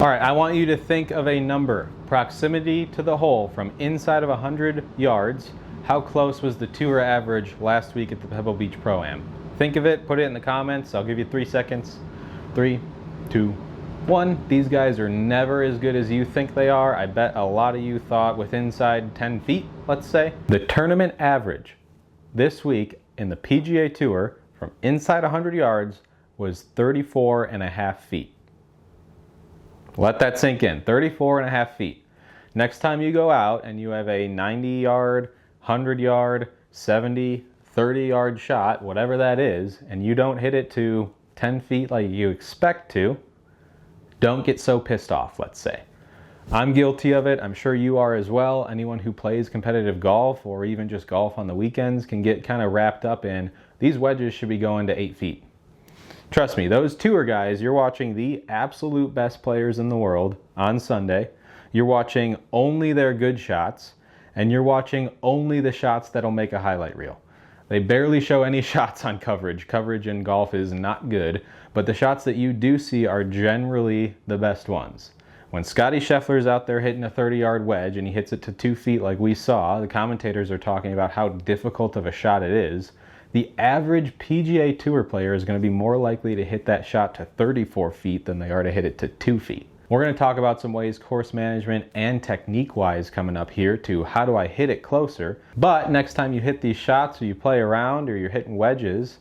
All right, I want you to think of a number. Proximity to the hole from inside of 100 yards. How close was the tour average last week at the Pebble Beach Pro-Am? Think of it, put it in the comments. I'll give you 3 seconds. 3, 2, 1. These guys are never as good as you think they are. I bet a lot of you thought with inside 10 feet, let's say. The tournament average this week in the PGA Tour from inside 100 yards was 34.5 feet. Let that sink in. 34.5 feet. Next time you go out and you have a 90 yard, 100 yard, 70, 30 yard shot, whatever that is, and you don't hit it to 10 feet like you expect to, don't get so pissed off, let's say. I'm guilty of it. I'm sure you are as well. Anyone who plays competitive golf or even just golf on the weekends can get kind of wrapped up in these wedges should be going to 8 feet. Trust me, those tour guys, you're watching the absolute best players in the world on Sunday. You're watching only their good shots, and you're watching only the shots that'll make a highlight reel. They barely show any shots on coverage. Coverage in golf is not good, but the shots that you do see are generally the best ones. When Scottie Scheffler's out there hitting a 30-yard wedge and he hits it to 2 feet like we saw, the commentators are talking about how difficult of a shot it is. The average PGA Tour player is going to be more likely to hit that shot to 34 feet than they are to hit it to 2 feet. We're going to talk about some ways course management and technique-wise coming up here to how do I hit it closer. But next time you hit these shots or you play around or you're hitting wedges,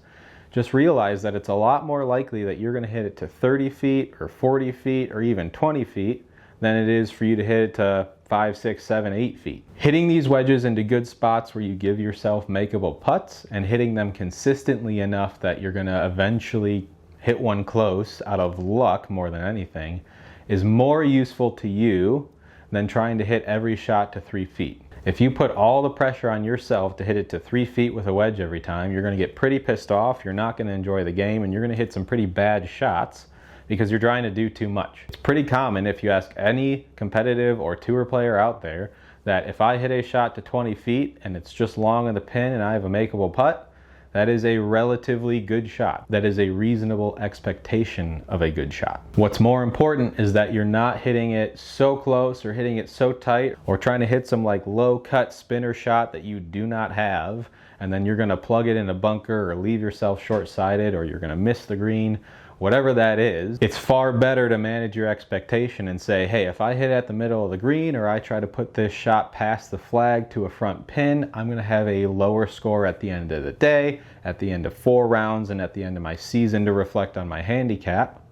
just realize that it's a lot more likely that you're going to hit it to 30 feet or 40 feet or even 20 feet than it is for you to hit it to 5, 6, 7, 8 feet. Hitting these wedges into good spots where you give yourself makeable putts and hitting them consistently enough that you're gonna eventually hit one close out of luck more than anything is more useful to you than trying to hit every shot to 3 feet. If you put all the pressure on yourself to hit it to 3 feet with a wedge every time, you're gonna get pretty pissed off, you're not gonna enjoy the game, and you're gonna hit some pretty bad shots because you're trying to do too much. It's pretty common if you ask any competitive or tour player out there that if I hit a shot to 20 feet and it's just long on the pin and I have a makeable putt, that is a relatively good shot. That is a reasonable expectation of a good shot. What's more important is that you're not hitting it so close or hitting it so tight or trying to hit some like low cut spinner shot that you do not have, and then you're gonna plug it in a bunker or leave yourself short-sighted or you're gonna miss the green. Whatever that is, it's far better to manage your expectation and say, hey, if I hit at the middle of the green or I try to put this shot past the flag to a front pin, I'm gonna have a lower score at the end of the day, at the end of 4 rounds, and at the end of my season to reflect on my handicap,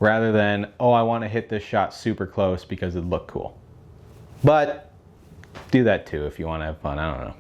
rather than, oh, I wanna hit this shot super close because it looked cool. But do that too if you wanna have fun, I don't know.